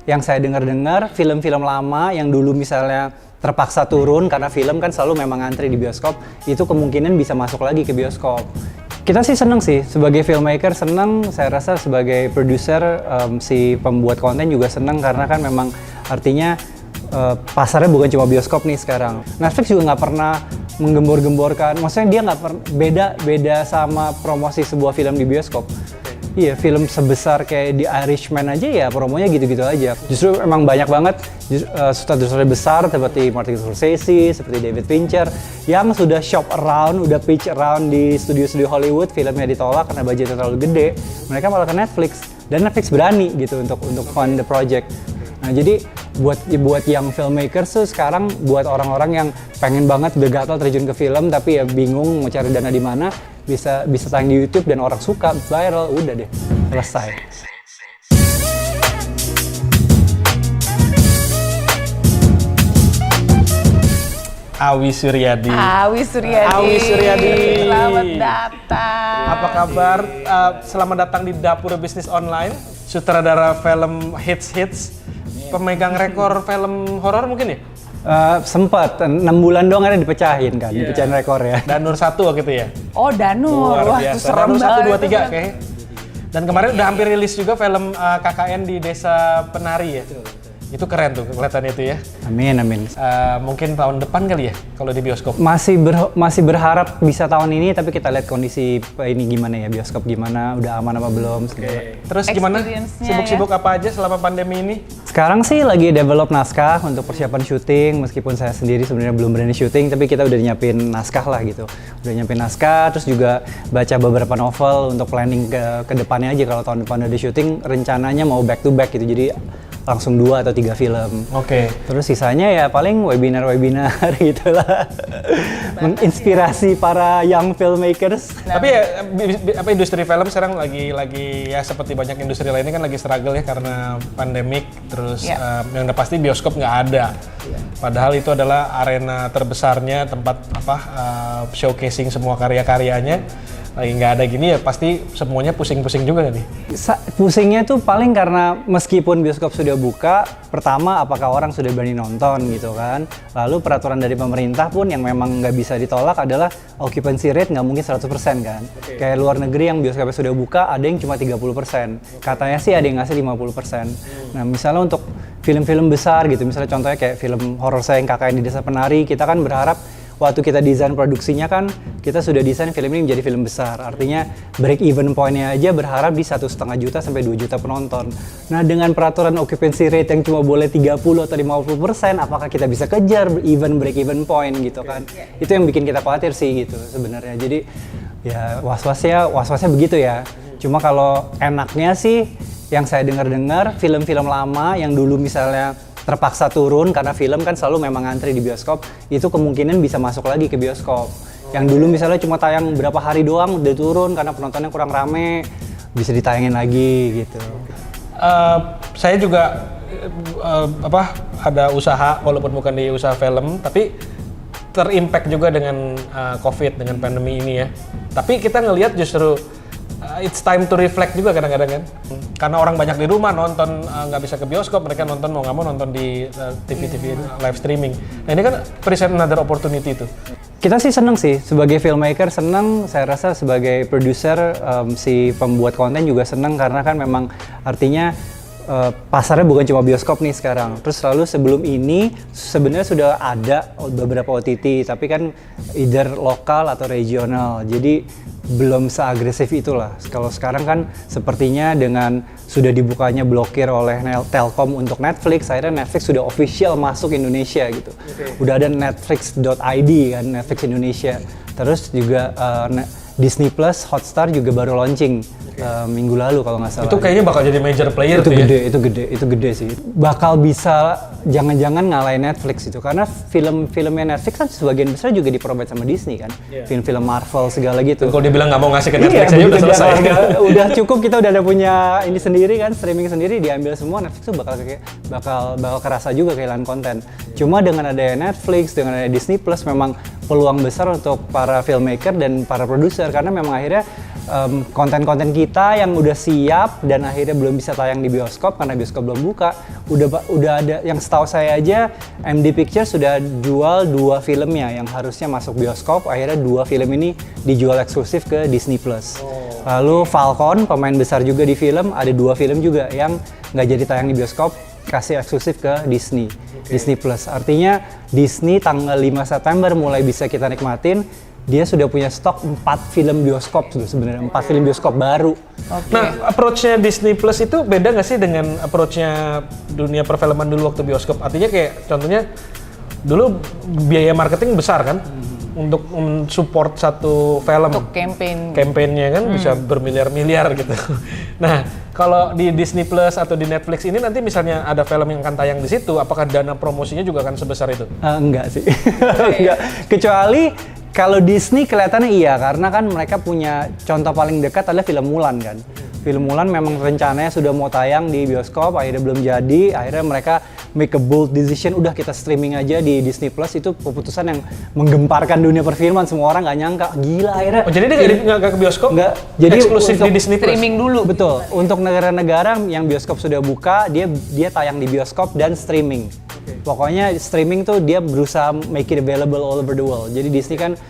yang saya dengar-dengar film-film lama yang dulu misalnya terpaksa turun karena film kan selalu memang antri di bioskop, itu kemungkinan bisa masuk lagi ke bioskop. Kita sih seneng sih, sebagai filmmaker seneng, saya rasa sebagai produser, si pembuat konten juga seneng karena kan memang artinya pasarnya bukan cuma bioskop nih sekarang. Netflix juga nggak pernah menggembor-gemborkan, maksudnya dia nggak beda sama promosi sebuah film di bioskop. Iya, film sebesar kayak The Irishman aja ya promonya gitu-gitu aja. Justru emang banyak banget sutradara besar seperti Martin Scorsese, seperti David Fincher yang sudah shop around, udah pitch around di studio-studio Hollywood, filmnya ditolak karena budgetnya terlalu gede. Mereka malah ke Netflix dan Netflix berani gitu untuk fund the project. Nah, jadi buat yang filmmakers tuh sekarang, buat orang-orang yang pengen banget begatal terjun ke film tapi ya bingung mau cari dana di mana, bisa tayang di YouTube dan orang suka, viral, udah deh, selesai. Awi Suryadi. Selamat datang. Apa kabar? Selamat datang di Dapur Bisnis Online. Sutradara film hits, pemegang rekor film horor mungkin ya? Sempat 6 bulan doang ada dipecahin kan, dipecahin rekor ya. Danur 1 waktu itu ya? Oh, Danur. Luar Wah, itu biasa. serem Danur 1, banget 2, 3 itu. kayaknya. Dan kemarin udah hampir rilis juga film KKN di Desa Penari ya? Itu keren tuh kelihatannya itu ya. Amin. Mungkin tahun depan kali ya kalau di bioskop. Masih berharap bisa tahun ini, tapi kita lihat kondisi ini gimana ya, bioskop gimana, udah aman apa belum segala. Terus gimana? Experience-nya Sibuk-sibuk apa aja selama pandemi ini? Sekarang sih lagi develop naskah untuk persiapan syuting, meskipun saya sendiri sebenarnya belum berani syuting, tapi kita udah nyiapin naskah lah gitu. Udah nyiapin naskah, terus juga baca beberapa novel untuk planning ke depannya aja. Kalau tahun depan udah syuting, rencananya mau back to back gitu, jadi langsung 2 atau 3 film. Oke. Terus sisanya ya paling webinar gitulah. Menginspirasi para young filmmakers. Tapi ya apa industri film sekarang lagi ya seperti banyak industri lainnya kan lagi struggle ya karena pandemik, terus yang udah pasti bioskop nggak ada. Padahal itu adalah arena terbesarnya, tempat showcasing semua karya-karyanya. Lagi nggak ada gini ya pasti semuanya pusing-pusing juga nih. Pusingnya tuh paling karena meskipun bioskop sudah buka, pertama apakah orang sudah berani nonton gitu kan. Lalu peraturan dari pemerintah pun yang memang nggak bisa ditolak adalah occupancy rate nggak mungkin 100% kan. Kayak luar negeri yang bioskopnya sudah buka ada yang cuma 30%. Katanya sih ada yang ngasih 50%. Nah misalnya untuk film-film besar gitu, misalnya contohnya kayak film horor saya yang KKN di Desa Penari, kita kan berharap waktu kita desain produksinya kan, kita sudah desain film ini menjadi film besar. Artinya break even point-nya aja berharap di 1,5 juta sampai 2 juta penonton. Nah dengan peraturan occupancy rate yang cuma boleh 30 atau 50%, apakah kita bisa kejar break even point gitu kan? Itu yang bikin kita khawatir sih gitu sebenarnya. Jadi ya was-wasnya begitu ya. Cuma kalau enaknya sih, yang saya dengar-dengar film-film lama yang dulu misalnya terpaksa turun karena film kan selalu memang antri di bioskop, itu kemungkinan bisa masuk lagi ke bioskop. Yang dulu misalnya cuma tayang berapa hari doang udah turun karena penontonnya kurang rame, bisa ditayangin lagi gitu. Saya juga ada usaha walaupun bukan di usaha film, tapi terimpact juga dengan COVID, dengan pandemi ini ya. Tapi kita ngelihat justru it's time to reflect juga kadang-kadang kan, karena orang banyak di rumah nonton, nggak bisa ke bioskop, mereka nonton mau nggak mau nonton di TV live streaming. Nah ini kan present another opportunity itu. Kita sih seneng sih, sebagai filmmaker seneng, saya rasa sebagai produser, si pembuat konten juga seneng karena kan memang artinya pasarnya bukan cuma bioskop nih sekarang. Terus lalu sebelum ini sebenarnya sudah ada beberapa OTT, tapi kan either lokal atau regional. Jadi belum seagresif itulah. Kalau sekarang kan sepertinya dengan sudah dibukanya blokir oleh Telkom untuk Netflix, akhirnya Netflix sudah official masuk Indonesia gitu. Udah ada netflix.id kan, Netflix Indonesia. Terus juga Disney Plus, Hotstar juga baru launching minggu lalu kalau nggak salah. Itu kayaknya bakal jadi major player itu tuh gede, ya? Itu gede sih. Bakal bisa jangan-jangan ngalahin Netflix itu, karena film-filmnya Netflix kan sebagian besar juga di-provide sama Disney kan, film-film Marvel segala gitu. Kalau dia bilang nggak mau ngasih ke Netflix aja udah selesai. Udah cukup, kita udah ada punya ini sendiri kan, streaming sendiri, diambil semua. Netflix tuh bakal kerasa juga kehilangan konten. Cuma dengan adanya Netflix, dengan adanya Disney Plus, memang peluang besar untuk para filmmaker dan para produser, karena memang akhirnya konten-konten kita yang udah siap dan akhirnya belum bisa tayang di bioskop karena bioskop belum buka. Udah ada, yang setahu saya aja MD Pictures sudah jual 2 filmnya yang harusnya masuk bioskop, akhirnya 2 film ini dijual eksklusif ke Disney Plus. Lalu Falcon, pemain besar juga di film, ada 2 film juga yang nggak jadi tayang di bioskop, kasih eksklusif ke Disney, Disney Plus. Artinya Disney tanggal 5 September mulai bisa kita nikmatin. Dia sudah punya stok 4 film bioskop sebenarnya, 4 film bioskop baru. Nah, approach-nya Disney Plus itu beda nggak sih dengan approach-nya dunia perfilman dulu waktu bioskop? Artinya kayak contohnya dulu biaya marketing besar kan untuk mensupport satu film. Untuk Campaign-nya kan bisa bermiliar-miliar gitu. Nah, kalau di Disney Plus atau di Netflix ini nanti misalnya ada film yang akan tayang di situ, apakah dana promosinya juga akan sebesar itu? Enggak sih, enggak. Kecuali kalau Disney kelihatannya iya, karena kan mereka punya contoh paling dekat adalah film Mulan kan. Film Mulan memang rencananya sudah mau tayang di bioskop, akhirnya belum jadi. Akhirnya mereka make a bold decision, udah kita streaming aja di Disney Plus. Itu keputusan yang menggemparkan dunia perfilman. Semua orang nggak nyangka, gila akhirnya. Oh, jadi dia nggak ke bioskop? Nggak, jadi eksklusif di Disney Plus? streaming dulu. Betul, untuk negara-negara yang bioskop sudah buka, dia tayang di bioskop dan streaming. Pokoknya streaming tuh dia berusaha make it available all over the world. Jadi Disney kan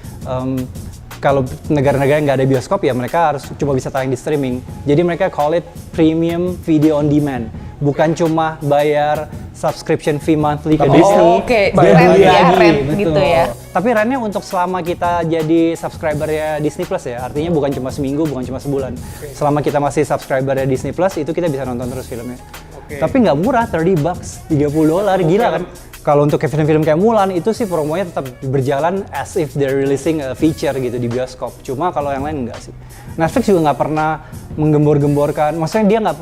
kalau negara-negara yang nggak ada bioskop ya mereka harus cuma bisa tayang di streaming. Jadi mereka call it premium video on demand. Bukan cuma bayar subscription fee monthly ke Disney. Oke, bayar rent ya, lagi, rent betul. gitu ya. Tapi rentnya untuk selama kita jadi subscriber ya Disney Plus ya. Artinya bukan cuma seminggu, bukan cuma sebulan. Selama kita masih subscriber ya Disney Plus itu kita bisa nonton terus filmnya. Tapi nggak murah, $30, $30, gila kan? Kalau untuk film-film kayak Mulan itu sih promonya tetap berjalan as if they're releasing a feature gitu di bioskop. Cuma kalau yang lain enggak sih. Netflix juga nggak pernah menggembor-gemborkan. Maksudnya dia nggak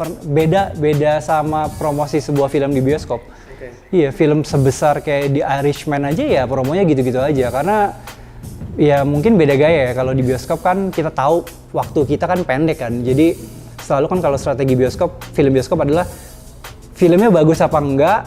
beda sama promosi sebuah film di bioskop. Iya, film sebesar kayak The Irishman aja ya promonya gitu-gitu aja. Karena ya mungkin beda gaya ya. Kalau di bioskop kan kita tahu waktu kita kan pendek kan. Jadi selalu kan kalau strategi bioskop, film bioskop adalah filmnya bagus apa enggak,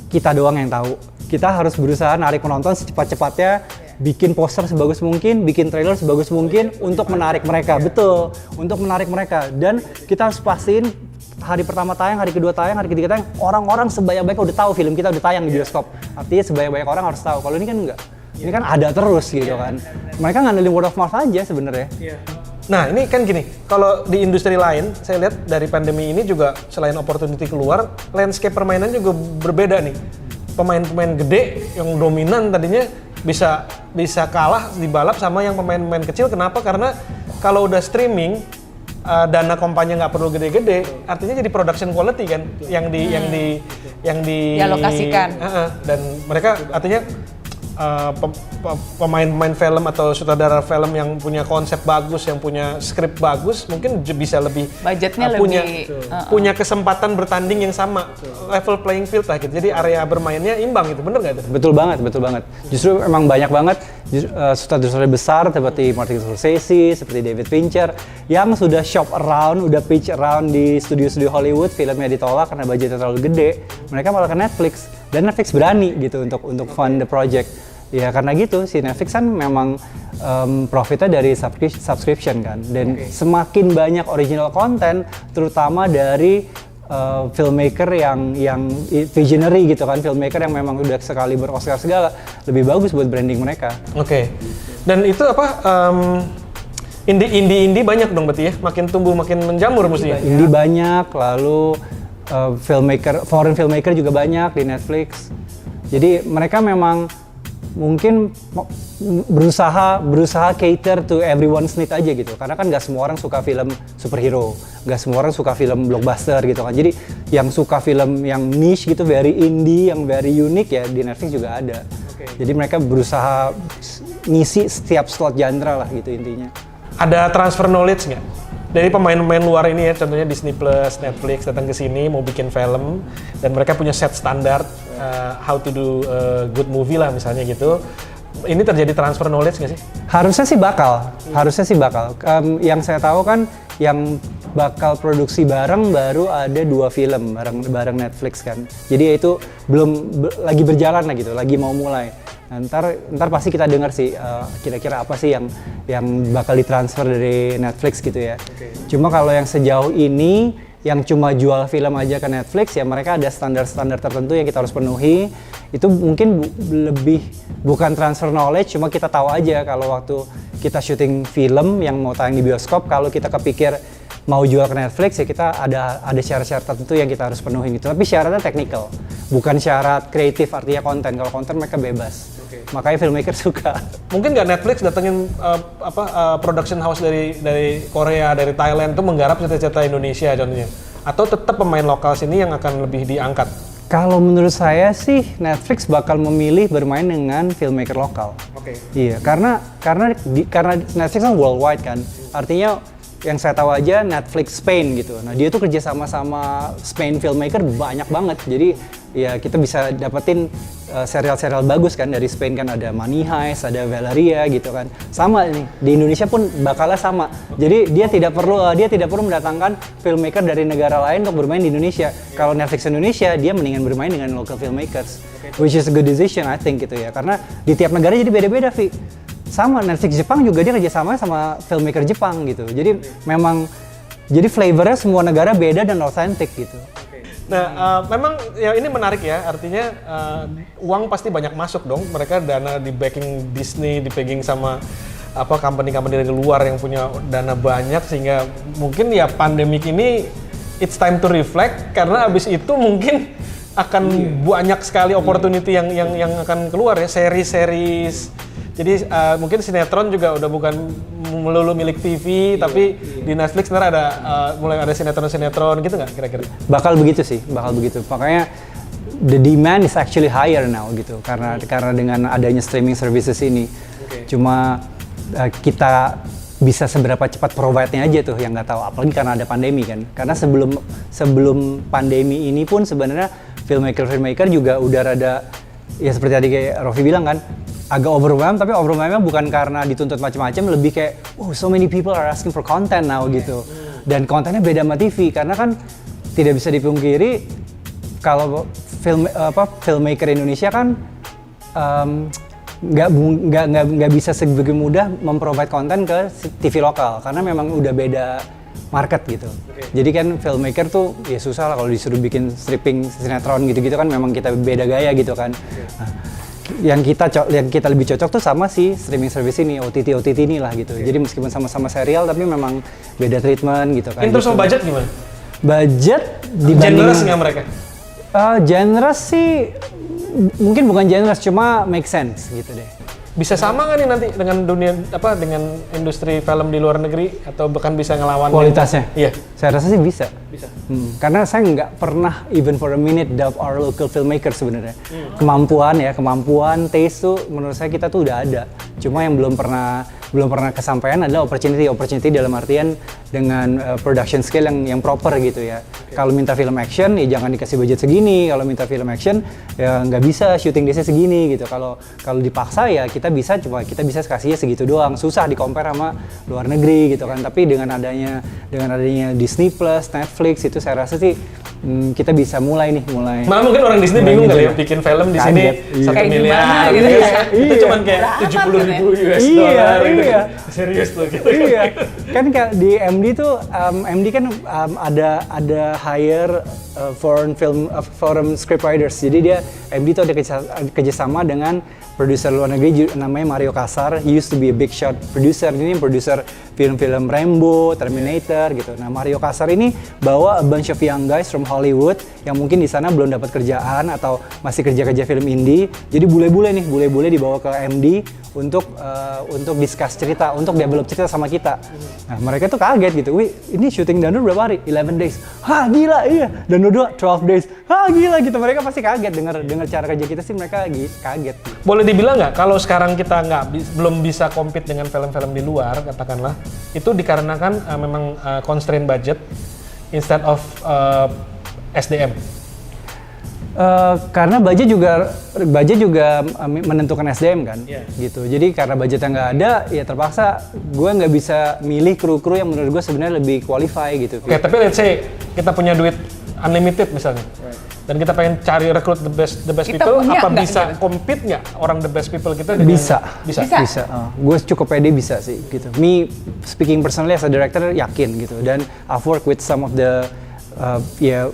kita doang yang tahu. Kita harus berusaha narik penonton secepat-cepatnya, bikin poster sebagus mungkin, bikin trailer sebagus mungkin untuk menarik mereka. Betul, untuk menarik mereka. Dan kita harus pastiin hari pertama tayang, hari kedua tayang, hari ketiga tayang, orang-orang sebanyak-banyaknya udah tahu film kita udah tayang di bioskop. Artinya sebanyak-banyak orang harus tahu. Kalau ini kan enggak. Ini kan ada terus gitu kan. Mereka ngandelin word of mouth aja sebenarnya. Nah ini kan gini, kalau di industri lain, saya lihat dari pandemi ini juga selain opportunity keluar, landscape permainan juga berbeda nih. Pemain-pemain gede yang dominan tadinya bisa kalah di balap sama yang pemain-pemain kecil. Kenapa? Karena kalau udah streaming, dana kampanye nggak perlu gede-gede, artinya jadi production quality kan, yang dialokasikan. Dan mereka artinya pemain-pemain film atau sutradara film yang punya konsep bagus, yang punya skrip bagus, mungkin bisa lebih budgetnya punya kesempatan bertanding yang sama, level playing field lah gitu. Jadi area bermainnya imbang gitu, bener nggak itu? Betul banget, betul banget. Justru emang banyak banget sutradara besar seperti Martin Scorsese, seperti David Fincher yang sudah shop around, udah pitch around di studio-studio Hollywood, filmnya ditolak karena budgetnya terlalu gede. Mereka malah ke Netflix dan Netflix berani gitu untuk fund the project. Ya karena gitu si Netflix kan memang profitnya dari subscription kan, dan semakin banyak original content terutama dari filmmaker yang visionary gitu kan, filmmaker yang memang udah sekali ber-Oscar segala, lebih bagus buat branding mereka. Oke. Dan itu apa indie banyak dong berarti ya, makin tumbuh makin menjamur mestinya. Indie banyak, lalu foreign filmmaker juga banyak di Netflix. Jadi mereka memang mungkin berusaha cater to everyone's need aja gitu, karena kan nggak semua orang suka film superhero, nggak semua orang suka film blockbuster gitu kan. Jadi yang suka film yang niche gitu, very indie, yang very unique ya di Netflix juga ada. Jadi mereka berusaha ngisi setiap slot genre lah gitu intinya. Ada transfer knowledge nggak dari pemain-pemain luar ini ya, contohnya Disney Plus, Netflix datang ke sini mau bikin film dan mereka punya set standar how to do a good movie lah misalnya gitu. Ini terjadi transfer knowledge nggak sih? Harusnya sih bakal. Yang saya tahu kan yang bakal produksi bareng baru ada 2 film bareng Netflix kan. Jadi itu belum lagi berjalan lah gitu, lagi mau mulai. Nah, ntar pasti kita dengar sih kira-kira apa sih yang bakal ditransfer dari Netflix gitu ya. Cuma kalau yang sejauh ini yang cuma jual film aja ke Netflix ya mereka ada standar-standar tertentu yang kita harus penuhi. Itu mungkin lebih bukan transfer knowledge, cuma kita tahu aja kalau waktu kita syuting film yang mau tayang di bioskop, kalau kita kepikir mau jual ke Netflix ya kita ada syarat-syarat tertentu yang kita harus penuhi gitu. Tapi syaratnya technical, bukan syarat kreatif artinya konten. Kalau konten mereka bebas. Makanya filmmaker suka. Mungkin nggak Netflix datengin production house dari Korea, dari Thailand tuh menggarap cerita-cerita Indonesia contohnya, atau tetap pemain lokal sini yang akan lebih diangkat? Kalau menurut saya sih Netflix bakal memilih bermain dengan filmmaker lokal. Iya, karena Netflix kan worldwide kan. Artinya yang saya tahu aja Netflix Spain gitu. Nah, dia tuh kerja sama Spain filmmaker banyak banget. Jadi ya kita bisa dapetin serial-serial bagus kan dari Spain kan, ada Money Heist, ada Valeria gitu kan. Sama nih di Indonesia pun bakalnya sama. Jadi dia tidak perlu mendatangkan filmmaker dari negara lain untuk bermain di Indonesia. Kalau Netflix Indonesia dia mendingan bermain dengan local filmmakers, which is a good decision I think gitu ya. Karena di tiap negara jadi beda-beda, Vi. Sama Netflix Jepang juga dia kerjasama sama filmmaker Jepang gitu. Jadi memang jadi flavornya semua negara beda dan authentic gitu. Nah, memang ya ini menarik ya, artinya uang pasti banyak masuk dong. Mereka dana di backing Disney, di backing sama company-company dari luar yang punya dana banyak, sehingga mungkin ya pandemik ini it's time to reflect, karena abis itu mungkin akan banyak sekali opportunity yang akan keluar ya, series. Jadi mungkin sinetron juga udah bukan melulu milik TV, tapi di Netflix ntar ada mulai ada sinetron gitu nggak kira-kira? Bakal begitu sih, bakal begitu. Makanya the demand is actually higher now gitu, karena dengan adanya streaming services ini. Cuma kita bisa seberapa cepat provide-nya aja tuh yang nggak tahu, apalagi karena ada pandemi kan. Karena sebelum pandemi ini pun sebenarnya filmmaker juga udah rada ya seperti tadi kayak Rofi bilang kan, agak overwhelmed, tapi overwhelmed-nya bukan karena dituntut macam-macam, lebih kayak so many people are asking for content now gitu. Dan kontennya beda sama TV, karena kan tidak bisa dipungkiri kalau filmmaker Indonesia kan nggak bisa sebegitu mudah memprovide konten ke TV lokal, karena memang udah beda market gitu. Jadi kan filmmaker tuh ya susah lah kalau disuruh bikin stripping sinetron gitu-gitu kan, memang kita beda gaya gitu kan. Nah, yang kita lebih cocok tuh sama si streaming service ini, OTT ini lah gitu. Jadi meskipun sama-sama serial tapi memang beda treatment gitu kan. In terms of budget gimana? Budget dibanding generous nggak mereka? Generous sih mungkin bukan generous, cuma make sense gitu deh. Bisa sama nggak nih nanti dengan dunia dengan industri film di luar negeri, atau bahkan bisa ngelawan kualitasnya? Iya. Saya rasa sih bisa. Karena saya nggak pernah even for a minute doubt our local filmmaker sebenarnya. Kemampuan, taste tuh menurut saya kita tuh udah ada. Cuma yang belum pernah kesampaian adalah opportunity dalam artian dengan production skill yang proper gitu ya. Kalau minta film action ya jangan dikasih budget segini. Kalau minta film action ya nggak bisa shooting days segini gitu. Kalau dipaksa ya kita bisa kasihnya segitu doang. Susah di compare sama luar negeri gitu kan. Tapi dengan adanya Disney Plus, Netflix itu saya rasa sih kita bisa mulai. Malah mungkin orang Disney bingung kali ya bikin film di sini 1 miliar gitu ya. Itu cuman kayak 70.000 US dollar gitu. Iya. Serius tuh gitu. Iya. Kan di MD tuh MD kan ada hire foreign scriptwriters. Jadi dia MD tuh ada kerjasama dengan produser luar negeri namanya Mario Casar. He used to be a big shot producer. Ini produser film-film Rambo, Terminator gitu. Nah, Mario Casar ini bawa a bunch of young guys from Hollywood yang mungkin di sana belum dapat kerjaan atau masih kerja film indie. Jadi bule-bule dibawa ke MD untuk discuss cerita, untuk develop cerita sama kita. Nah, mereka tuh kaget gitu. Wih, ini syuting Danur berapa hari? 11 days. Hah, gila, iya. Danur 2, 12 days. Hah, gila gitu. Mereka pasti kaget dengar cara kerja kita sih, mereka kaget. Boleh dibilang nggak kalau sekarang kita belum bisa compete dengan film-film di luar, katakanlah, itu dikarenakan memang constraint budget instead of SDM? Karena budget juga menentukan SDM kan, gitu. Jadi karena budgetnya nggak ada, ya terpaksa gue nggak bisa milih kru-kru yang menurut gue sebenarnya lebih qualify gitu. Oke, tapi let's say kita punya duit unlimited misalnya, dan kita pengen cari rekrut the best Kita people, punya apa nggak bisa gitu? compete nggak orang the best people kita dengan Bisa. bisa. Bisa. Gue cukup pede bisa sih gitu. Me speaking personally as a director yakin gitu. Dan I've worked with some of the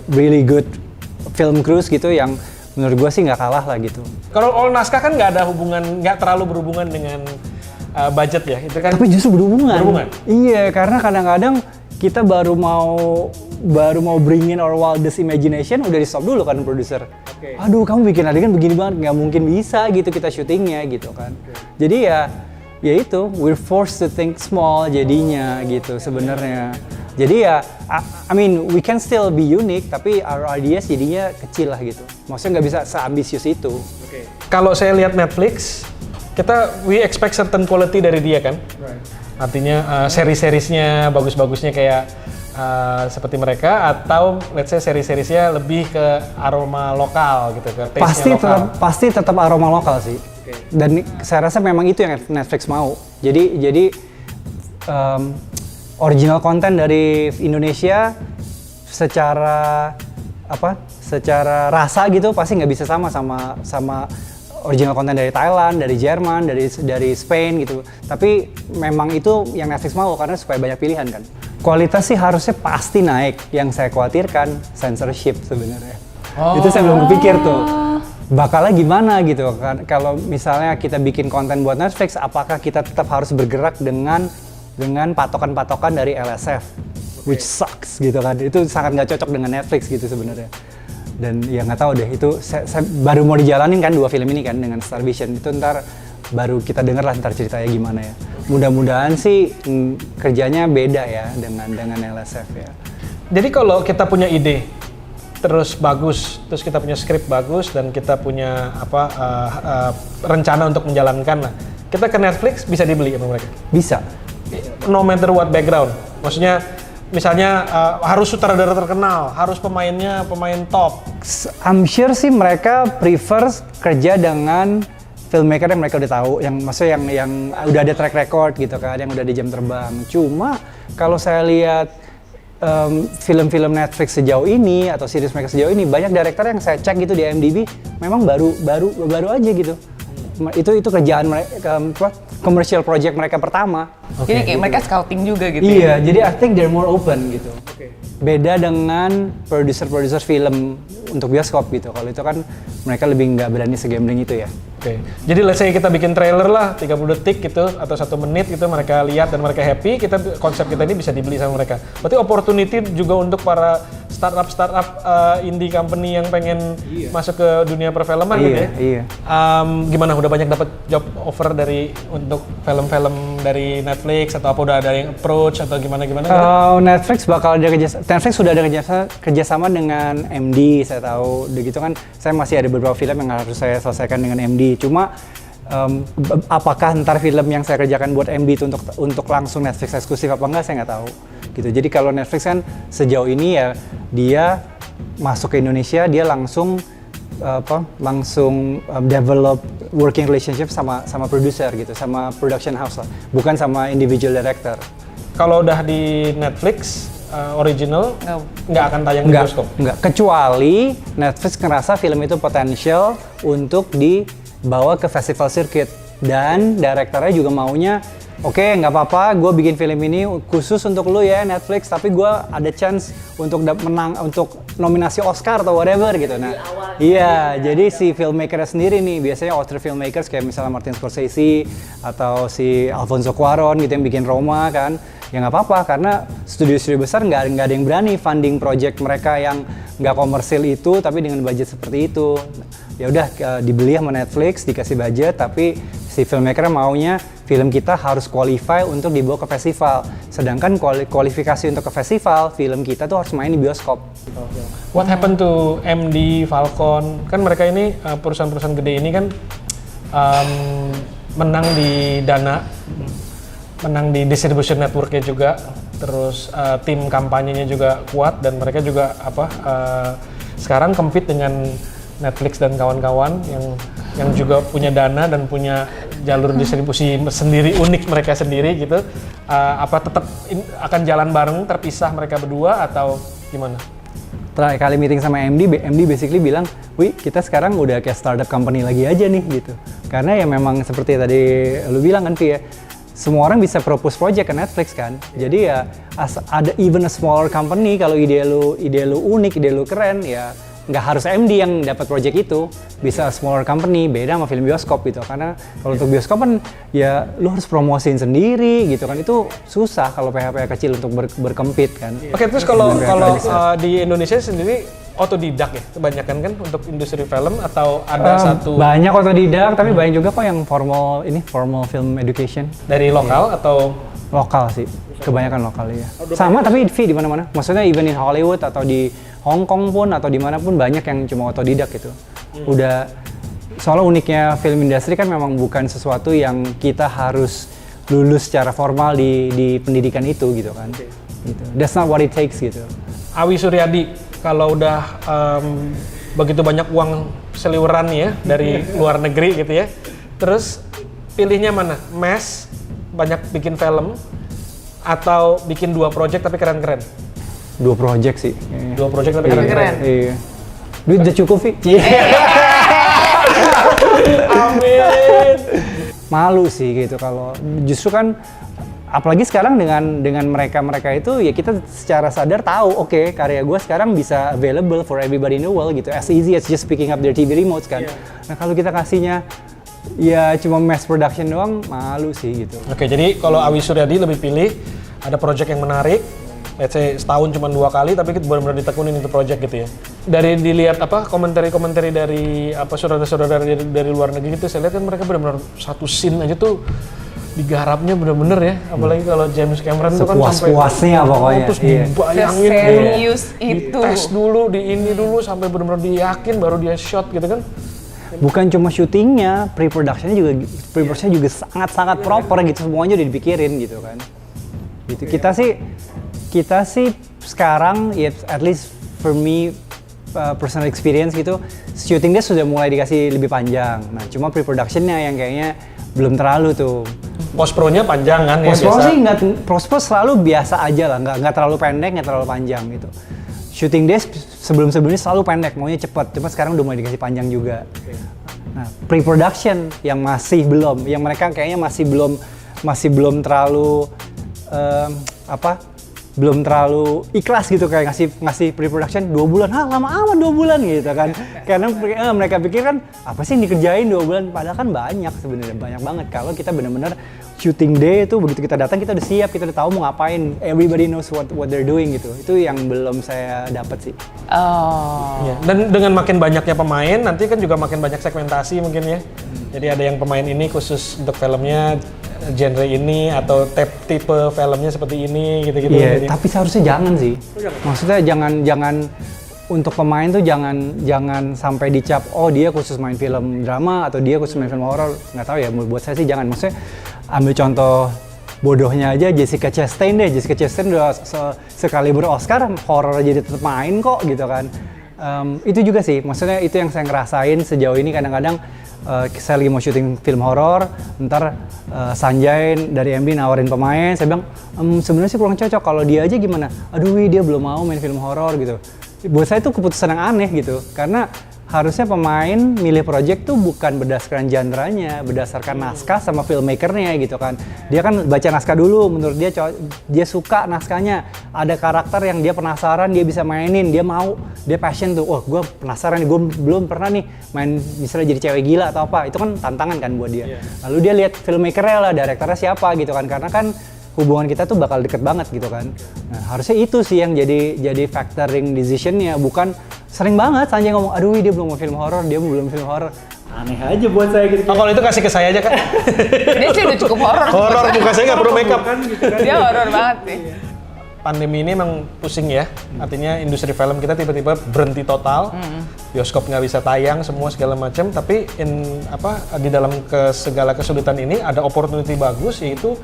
really good film crews gitu yang menurut gue sih nggak kalah lah gitu. Kalau all naskah kan nggak terlalu berhubungan dengan budget ya, itu kan. Tapi justru berhubungan. Berhubungan? Iya, karena kadang-kadang kita baru mau bring in our wildest imagination udah di stop dulu kan produser. Oke. Aduh, kamu bikin adegan begini banget, nggak mungkin bisa gitu kita syutingnya gitu kan. Jadi ya itu we're forced to think small jadinya gitu sebenarnya. Jadi ya I mean we can still be unique tapi our ideas jadinya kecil lah gitu. Maksudnya nggak bisa seambisius itu. Kalau saya lihat Netflix, we expect certain quality dari dia kan. Artinya seri-serisnya bagus-bagusnya kayak seperti mereka, atau let's say seri-serisnya lebih ke aroma lokal gitu, ke taste-nya lokal. Pasti tetap aroma lokal sih. Dan saya rasa memang itu yang Netflix mau. Jadi original konten dari Indonesia secara rasa gitu pasti nggak bisa sama original konten dari Thailand, dari Jerman, dari Spain gitu. Tapi memang itu yang Netflix mau karena supaya banyak pilihan kan. Kualitas sih harusnya pasti naik. Yang saya khawatirkan censorship sebenarnya. Itu saya belum kepikir tuh. Bakalnya gimana gitu kan? Kalau misalnya kita bikin konten buat Netflix, apakah kita tetap harus bergerak dengan patokan-patokan dari LSF, which sucks gitu kan? Itu sangat nggak cocok dengan Netflix gitu sebenarnya. Dan ya nggak tahu deh, itu saya baru mau dijalanin kan 2 film ini kan dengan Star Vision, itu ntar baru kita denger lah ntar ceritanya gimana ya. Mudah-mudahan sih kerjanya beda ya dengan LSF ya. Jadi kalau kita punya ide terus bagus, terus kita punya skrip bagus dan kita punya rencana untuk menjalankan lah, kita ke Netflix bisa dibeli sama mereka? Bisa. No matter what background, maksudnya misalnya harus sutradara terkenal, harus pemainnya pemain top. I'm sure sih mereka prefer kerja dengan filmmaker yang mereka udah tahu, yang maksudnya yang udah ada track record gitu kan, yang udah di jam terbang. Cuma kalau saya lihat film-film Netflix sejauh ini atau series mereka sejauh ini, banyak director yang saya cek gitu di IMDb memang baru aja gitu. Itu kerjaan mereka, commercial project mereka pertama. Jadi kayak mereka scouting juga gitu. Iya, jadi I think they're more open gitu. Beda dengan produser film untuk bioskop gitu. Kalau itu kan mereka lebih nggak berani segambling itu ya. Oke. Jadi let's say kita bikin trailer lah 30 detik gitu atau 1 menit gitu, mereka lihat dan mereka happy, konsep kita ini bisa dibeli sama mereka. Berarti opportunity juga untuk para startup indie company yang pengen masuk ke dunia perfilman gitu ya. Iya. Gimana, udah banyak dapat job offer untuk film-film dari Netflix atau apa, udah ada yang approach atau gimana? Netflix sudah ada kerjasama dengan MD, saya tahu. Begitu kan, saya masih ada beberapa film yang harus saya selesaikan dengan MD. Cuma apakah ntar film yang saya kerjakan buat MD itu untuk langsung Netflix eksklusif apa enggak, saya nggak tahu. Gitu. Jadi kalau Netflix kan sejauh ini ya dia masuk ke Indonesia, dia langsung develop working relationship sama producer gitu, sama production house lah, bukan sama individual director. Kalau udah di Netflix original nggak akan tayang di bioskop? Nggak, kecuali Netflix ngerasa film itu potensial untuk dibawa ke festival circuit, dan direkturnya juga maunya, oke, nggak apa-apa, gue bikin film ini khusus untuk lu ya Netflix, tapi gue ada chance untuk menang, untuk nominasi Oscar atau whatever gitu. Nah, iya, jadi si filmmakernya sendiri nih, biasanya author filmmakers kayak misalnya Martin Scorsese atau si Alfonso Cuarón gitu yang bikin Roma kan, ya nggak apa-apa, karena studio-studio besar nggak ada yang berani funding project mereka yang nggak komersil itu, tapi dengan budget seperti itu. Ya udah, dibeli sama Netflix, dikasih budget, tapi si filmmaker maunya film kita harus qualify untuk dibawa ke festival. Sedangkan kualifikasi untuk ke festival, film kita tuh harus main di bioskop. What happened to MD, Falcon? Kan mereka ini perusahaan-perusahaan gede ini kan menang di dana, menang di distribution networknya juga, terus tim kampanyenya juga kuat, dan mereka juga sekarang compete dengan Netflix dan kawan-kawan yang juga punya dana dan punya jalur distribusi sendiri, unik mereka sendiri gitu. Apa tetap akan jalan bareng terpisah mereka berdua atau gimana? terakhir kali meeting sama MD basically bilang, wih kita sekarang udah kayak startup company lagi aja nih gitu. Karena ya memang seperti tadi lu bilang kan Vi ya, semua orang bisa propose project ke Netflix kan. Jadi ya ada even a smaller company kalau ide lu unik, ide lu keren ya nggak harus MD yang dapat project itu, bisa smaller company, beda sama film bioskop gitu. Karena kalau untuk bioskop kan ya lu harus promosiin sendiri gitu kan, itu susah kalau PH kecil untuk berkempit kan. Oke, terus kalau di Indonesia sendiri otodidak ya kebanyakan kan untuk industri film, atau ada satu banyak otodidak tapi banyak juga kok yang formal film education dari lokal atau lokal sih, kebanyakan lokal ya. Sama tapi di mana-mana, maksudnya even in Hollywood atau di Hong Kong pun atau dimanapun banyak yang cuma otodidak gitu. Udah, soalnya uniknya film industri kan memang bukan sesuatu yang kita harus lulus secara formal di pendidikan itu gitu kan. Gitu. That's not what it takes gitu. Awi Suryadi, kalau udah begitu banyak uang seliweran ya dari luar negeri gitu ya, terus pilihnya mana? Mes, banyak bikin film, atau bikin 2 project tapi keren-keren? 2 project sih. 2 project tapi keren-keren? Iya. Duit udah cukup sih. Amin. Malu sih gitu kalau justru kan apalagi sekarang dengan mereka itu ya kita secara sadar tahu oke, karya gue sekarang bisa available for everybody in the world gitu, as easy as just picking up their TV remotes kan. Nah kalau kita kasihnya ya cuma mass production doang, malu sih gitu. Oke, jadi kalau Awi Suryadi lebih pilih ada project yang menarik, let's say setahun cuma 2 kali tapi kita benar-benar ditekunin itu project gitu ya. Dari dilihat komentari dari saudara-saudara dari luar negeri gitu, saya lihat kan mereka benar-benar satu scene aja tuh digarapnya bener-bener ya, apalagi kalau James Cameron itu kan sampai puasnya pokoknya terus dibayangin serius itu, tes dulu di ini dulu sampai benar-benar diyakin baru dia shot gitu kan. Bukan cuma syutingnya, pre-productionnya juga sangat-sangat proper gitu, semuanya udah dipikirin gitu kan. Gitu. Kita sih sekarang ya at least for me personal experience gitu, shooting dia sudah mulai dikasih lebih panjang. Nah, cuma pre-productionnya yang kayaknya belum terlalu tuh. Post pro-nya panjang kan ya biasa. Post pro sih post pro selalu biasa aja lah, nggak terlalu pendek, nggak terlalu panjang gitu. Shooting days sebelumnya selalu pendek, maunya cepet, cuma sekarang udah mulai dikasih panjang juga. Nah, pre-production yang masih belum, yang mereka kayaknya masih belum terlalu belum terlalu ikhlas gitu kayak ngasih pre-production 2 bulan, lama amat 2 bulan gitu kan. Karena mereka pikir kan apa sih yang dikerjain 2 bulan, padahal kan banyak sebenarnya, banyak banget. Kalau kita benar-benar shooting day itu begitu kita datang kita udah siap, kita udah tahu mau ngapain, everybody knows what they're doing gitu. Itu yang belum saya dapat sih. Oh. Ya. Dan dengan makin banyaknya pemain nanti kan juga makin banyak segmentasi mungkin ya. Jadi ada yang pemain ini khusus untuk filmnya genre ini atau tipe filmnya seperti ini gitu-gitu. Iya, tapi seharusnya jangan sih. Maksudnya jangan untuk pemain tuh jangan sampai dicap oh dia khusus main film drama atau dia khusus main film horor. Nggak tahu ya, buat saya sih jangan. Maksudnya ambil contoh bodohnya aja Jessica Chastain deh. Jessica Chastain udah sekali ber-Oscar, horor aja dia tetap main kok gitu kan. Itu juga sih, maksudnya itu yang saya ngerasain sejauh ini. Kadang-kadang saya lagi mau syuting film horor, ntar Sanjay dari MD nawarin pemain, saya bilang sebenarnya sih kurang cocok, kalau dia aja gimana? Aduh dia belum mau main film horor gitu. Buat saya itu keputusan yang aneh gitu, karena harusnya pemain milih project tuh bukan berdasarkan genre-nya, berdasarkan naskah sama filmmaker-nya gitu kan. Dia kan baca naskah dulu, menurut dia suka naskahnya, ada karakter yang dia penasaran, dia bisa mainin, dia mau, dia passion tuh, oh gue penasaran nih, gue belum pernah nih main misalnya jadi cewek gila atau apa, itu kan tantangan kan buat dia. Lalu dia lihat filmmaker-nya lah, directornya siapa gitu kan, karena kan hubungan kita tuh bakal deket banget gitu kan. Nah, harusnya itu sih yang jadi factoring decision-nya, bukan sering banget Sanjay ngomong, aduh dia belum mau film horor, dia belum film horor. Aneh aja buat saya gitu. Oh, kalau itu kasih ke saya aja kan. Dia sih udah cukup horor. Horor muka saya nggak perlu makeup kan. Dia horor banget sih. Pandemi ini emang pusing ya, artinya industri film kita tiba-tiba berhenti total, bioskop nggak bisa tayang, semua segala macam. Tapi di dalam segala kesulitan ini ada opportunity bagus, yaitu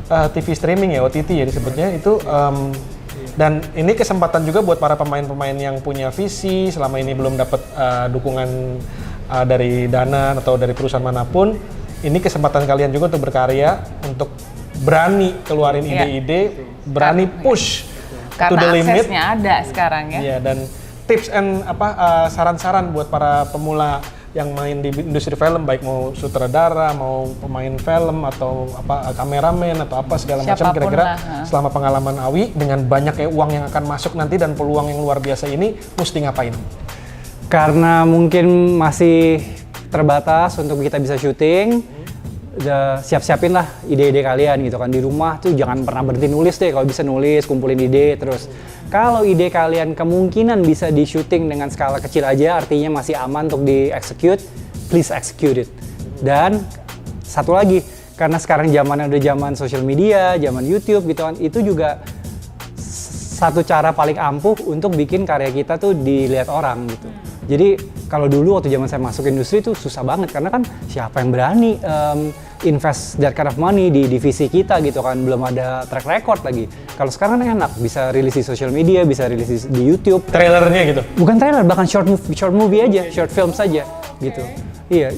TV streaming ya, OTT ya disebutnya itu. Dan ini kesempatan juga buat para pemain-pemain yang punya visi, selama ini belum dapat dukungan dari dana atau dari perusahaan manapun. Ini kesempatan kalian juga untuk berkarya, untuk berani keluarin ide-ide, berani push to the karena limit. aksesnya ada sekarang ya. Iya, dan tips and saran-saran buat para pemula yang main di industri film, baik mau sutradara, mau pemain film atau kameramen atau apa segala macam, Siapapun kira-kira lah, selama pengalaman Awi dengan banyaknya uang yang akan masuk nanti dan peluang yang luar biasa ini mesti ngapain? Karena mungkin masih terbatas untuk kita bisa syuting, udah siap-siapin lah ide-ide kalian gitu kan. Di rumah tuh jangan pernah berhenti nulis deh, kalau bisa nulis, kumpulin ide terus. Kalau ide kalian kemungkinan bisa di syuting dengan skala kecil aja, artinya masih aman untuk di-execute, please execute it. Dan satu lagi, karena sekarang zamannya udah zaman social media, zaman YouTube gitu kan, itu juga satu cara paling ampuh untuk bikin karya kita tuh dilihat orang gitu. Jadi kalau dulu waktu zaman saya masuk industri tuh susah banget karena kan siapa yang berani invest that kind of money di divisi kita gitu kan, belum ada track record lagi. Kalau sekarang kan enak, bisa rilis di social media, bisa rilis di YouTube. Trailernya gitu? Bukan trailer, bahkan short movie aja, short film saja gitu. Iya,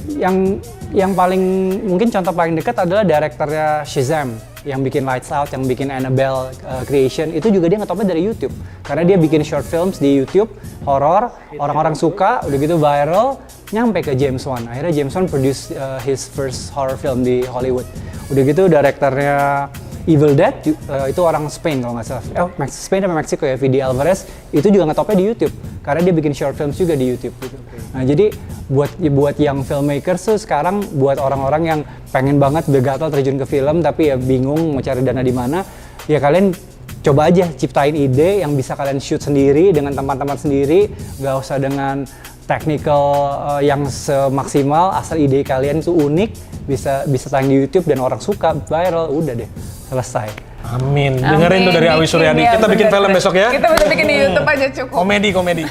yang paling mungkin contoh paling dekat adalah direkturnya Shazam yang bikin Lights Out, yang bikin Annabelle Creation, itu juga dia ngetopnya dari YouTube. Karena dia bikin short films di YouTube, horor, orang-orang suka, udah gitu viral, nyampe ke James Wan. Akhirnya James Wan produce his first horror film di Hollywood. Udah gitu direkturnya Evil Dead, itu orang Spain kalau nggak salah. Spain sama Meksiko ya, Vidi Alvarez, itu juga ngetopnya di YouTube. Karena dia bikin short films juga di YouTube gitu. Nah jadi buat yang filmmakers tuh sekarang, buat orang-orang yang pengen banget begatal terjun ke film tapi ya bingung mau cari dana di mana, ya kalian coba aja ciptain ide yang bisa kalian shoot sendiri dengan teman-teman sendiri, nggak usah dengan technical yang semaksimal, asal ide kalian itu unik, bisa tayang di YouTube dan orang suka, viral, udah deh, selesai. Amin. Dengerin tuh dari Awi Suryadi. Ya, Kita bikin film besok ya. Kita bisa bikin di YouTube aja cukup. Komedi.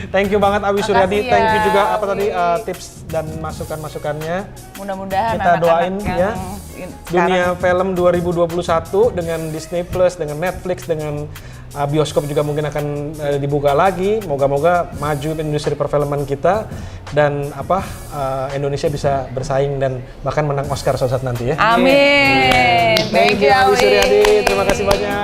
Thank you banget Awi Suryadi. Makasih Thank you ya, juga Awi. tips dan masukan-masukannya. Mudah-mudahan Kita doain anak-anak ya yang dunia sekarang film 2021 dengan Disney Plus, dengan Netflix, dengan bioskop juga mungkin akan dibuka lagi. Moga-moga maju industri perfilman kita dan Indonesia bisa bersaing dan bahkan menang Oscar suatu saat nanti ya. Amin. Thank you, Awi Awi. Suryadi. Terima kasih banyak.